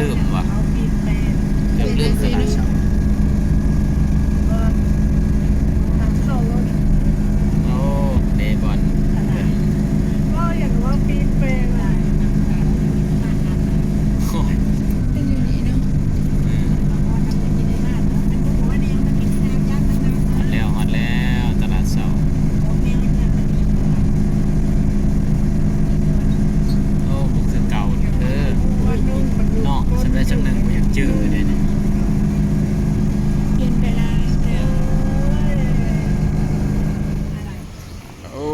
ลืมว่ะเกือบลืมตลาดเสาโอ้เดบอนก็อย่างว่าปีเปรย์อะไรเป็นอยู่นี่เนาะฮอดแล้วตลาดเสาโอ้บุกคือเก่าเนาะสำเร็จสำนึกอยากจื้อเลยเนี่ย เปลี่ยนไปแล้ว โอ้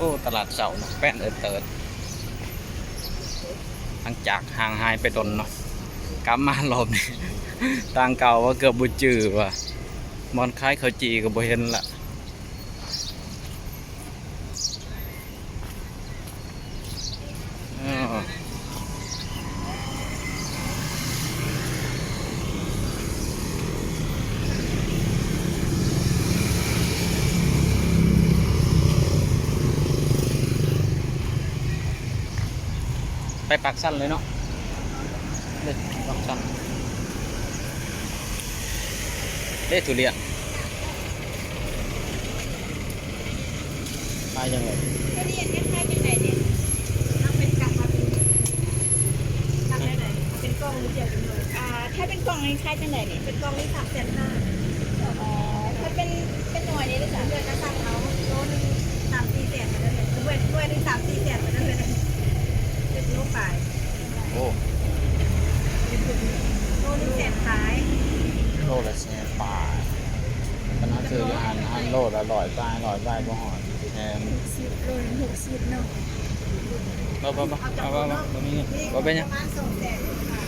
โอ้ตลาดเสาเนาะแป้นเติร์ดหลังจากห่างหายไปดนเนาะกลับมารอบนี้ต่างเก่าว่าเกือบบุจือว่ะมอนคล้ายเขาจีกับบุเห็นละอ้อไปปักสั้นเลยเนาะเด็ดปักสั้นเด็ดทุเรียนไปยังไง ก็เรียนคล้ายๆจังไหนเนี่ยเอาเป็นกลับมาเป็นทำได้ไหนเป็นกล้องหรือเดียวกันเลยถ้าเป็นกล้องคล้ายๆจังไหนเนี่ยเป็นกล้องที่350,000ถ้าเป็นหน่วยนี้ได้3 เดือนก็สั่งเอาโลนึง3-4 แสนมาได้เลยด้วยนึง3-4 แสนมาได้เลยเป็นโลไป โอ้ โลนึงแสนขาย โลละแสนบาทคณะซื้ออยู่หันโลละ100 บาทบ่หอดแทน 60 โลนึง60เนาะ บ่มีบ่เป็นหยัง ประมาณ2 แสนค่ะ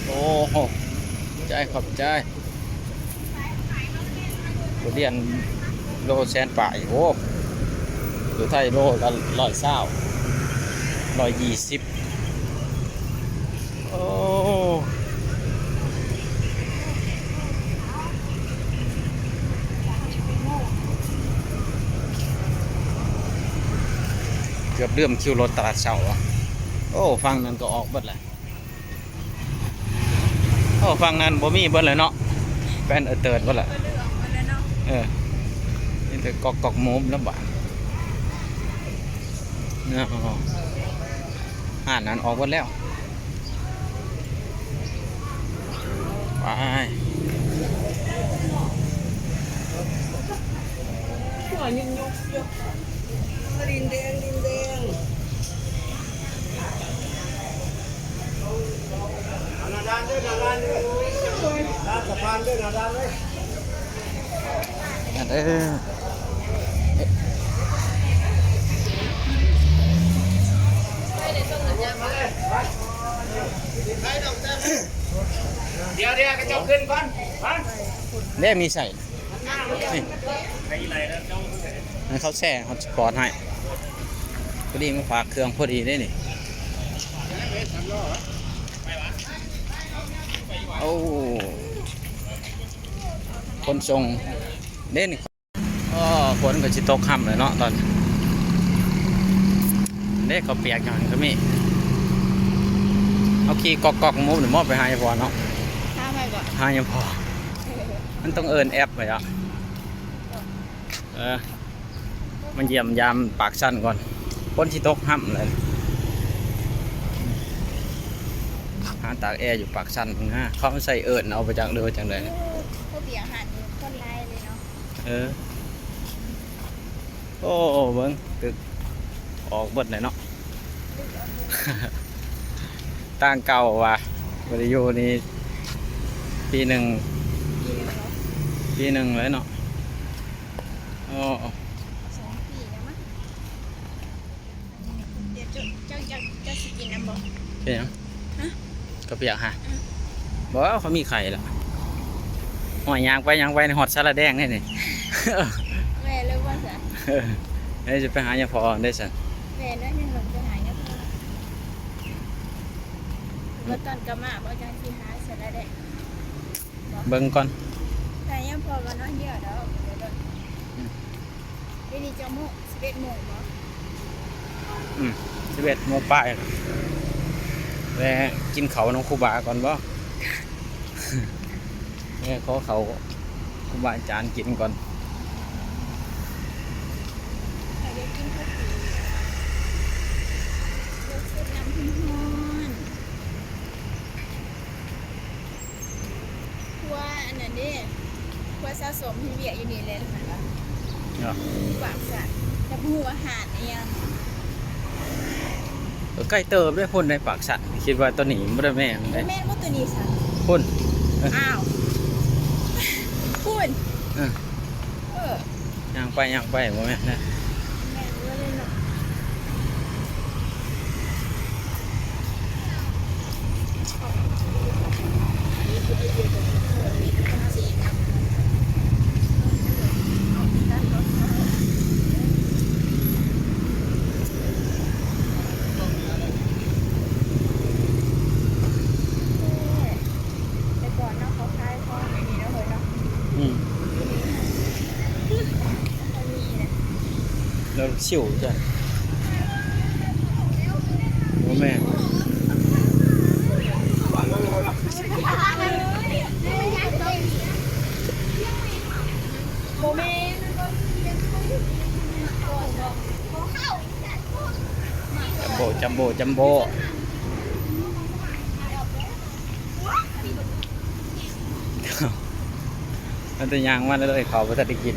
โอ้โหใจขอบใจทุเรียนโลแสนป่ายโอ้อยู่ไทยโลละ120 โอ้เกือบเลื่อมคิวรถตลาดเช้าอ่ะโอ้ฟังนั้นก็ออกเบิดเลยโอ้ฟังนั้นบ่มีเบิดเลยเนาะแป้นเติร์ดเบิดเลย ก็เลือกมาแล้วเนาะ นี่แต่กอกมุมแล้วบ้านเนี่ยอ่านนั้นออกหมดแล้วไป หัวยิงยกดินแดงนาดานด้วยนาดานด้วยด้านสะพานด้วยนาดานด้วย นั่นเด้อ เดี๋ยวกระจกขึ้นก่อน เล่มีใส่นี่ให้เขาแช่เขาสปอร์ตให้พอดีมาฝากเครื่องพอดีได้นี่โอ้คนทรงเด่นก็ฝนก็จิตกค่ำเลยเนาะตอนเด็กเขาเปียกอย่างก็มีเอาขี่กอกมุฟหรือมอบไปหายพอเนาะ ถ้าไปก่อน หายพอมันต้องเอินแอปไปอ่ะมันเยี่ยมยามปากสั้นก่อนพ้นที่ตกห้ำเลยหาตากแอร์อยู่ปากสั้นพึ่งฮะเขาใส่เอิญเอาไปจากเรือจังเลย เขาเบียร์หันคนไล่เลยเนาะ โอ้เบิ้งตึกออกเบิดเลยเนาะ ต่างเก่าว่ะบริยูนี่ปีหนึ่งเลยเนาะโอ้ 2 ปีแล้วมั้งเดี๋ยวเจ้าสิกินน้ำบ่ เป็นยังก็เปียกฮะบอกว่าเขามีไข่แล้วหอยยางไปในหอดซาลาแดงนี่นี่ แม่เลิกว่าสัน เฮ้ยจะไปหายาพอได้สัน แม่นั่นยังหลงจะหายนะพ่อว่าตอนกะมาบ่จังสิหาเสร็จแล้วเด้ เบิ้งก่อน แต่ยังพอกันเนาะเยอะเด้อเดี๋ยวนี่จะโมง11 โมงบ่ 11 โมงปลายแวะกินเขาวน้องครูบาก่อนบ่ แม่ขอเขาครูบาอาจารย์กินก่อน ใครได้กินข้าวจี่เลือกชุดน้ำพึ่งฮ้อนครัวอันนั้นดิครัวสะสมที่เวียอยู่นี่เลยเห็นปะ เนาะ ปากสัตว์จะพูอาหารเนี่ยง ใกล้เติบด้วยพ่นในปากสัตว์คิดว่าตัวนี้บ่ได้แม่นได้ แม่ว่าตัวนี้สัตว์ พ่น อ้าวพูด เออ เออย่าง ไปบ่แม่นนะ แม่รู้เลยเนาะแต่ก่อนเนาะเขาขายของอย่างนี้เนาะเฮ้ยเนาะ อืม มันมีนะ แล้วสิวจ้ะบ่แม่น โมเมนต์ จัมโบ้มันจะยางมันเลยเขาบ่ทันได้กิน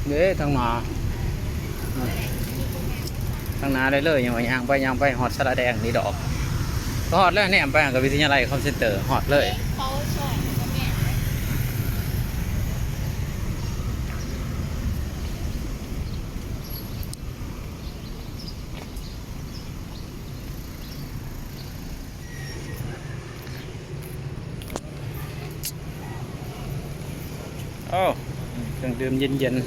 เด้ทางหนาได้เลยยังว่ายางไปฮอดสระแดงนี่ดอกก็ฮอดแล้วแหนมไปกับวิทยาลัยคอมเซ็นเตอร์ฮอดเลย เขาสอนกับแม่ โอ้เครื่องดื่มเย็นๆ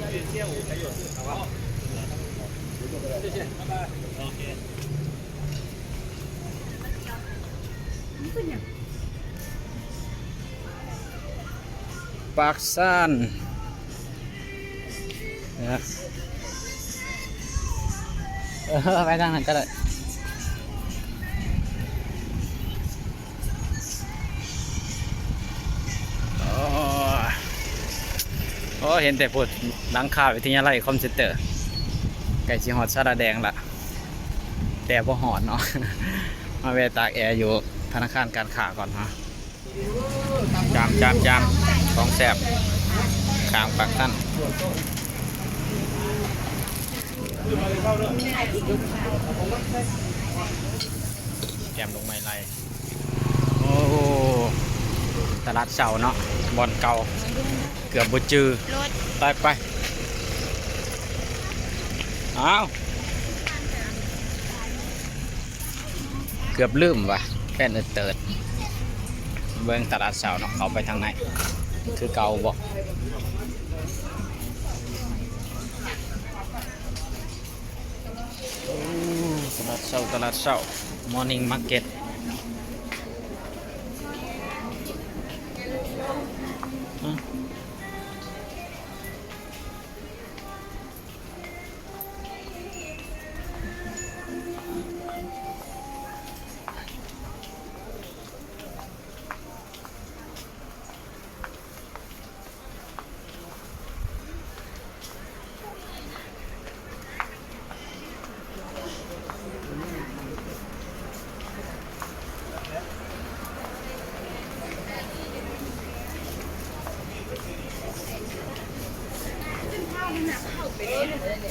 ปากซ่านนะไปทางนั้นก็ได้โอ้เห็นแต่พูดหลังคาวิทยาลัยคอมเซ็นเตอร์ไก่ชีฮอดสระแดงละแต่บ่หอดเนาะ มาแวะตากแอร์อยู่ธนาคารการค้าก่อนฮะจามของแสบขางปากท่านแกมลงไม้ไรโอ้ตลาดเสาเนาะบอนเก่าเกือบบ่จือ รถ ไปอ้าวเกือบลืมว่ะแป้นเติร์ดเบิ่งตลาดเสาเนาะเขาไปทางไหนคือเก่าบ่ตลาดเสามอร์นิ่งมาร์เก็ต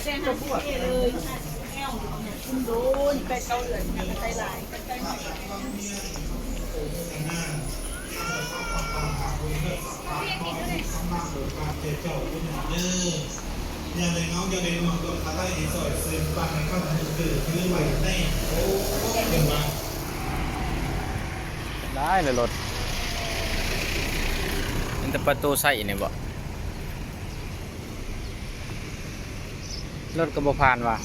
แจ้งเขาพูดเลยคุณโดนไปเกาเหลืองไปหลายไปหน่อยอย่าเลยน้องอย่าเลยน้องตัวขาใต้สอยเส้นปากในข้าวมันคือคือไหวได้โอ้เก่งมาก ได้เลยรถมันจะประตูใส่เนี่ยบ่รถกระบะพานว่ะ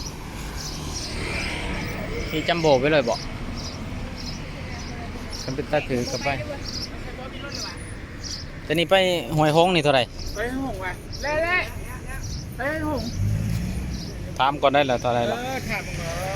นี่จัมโบ้ไปเลยบอกคอมพิวเตอร์ถือกลับไปแต่นี่ไปหวยโฮงนี่เท่าไหร่ ไปห้องว่ะเล่ไปห้อง ถามก่อนได้แล้วเท่าไหร่ละ ถามมึงเหรอ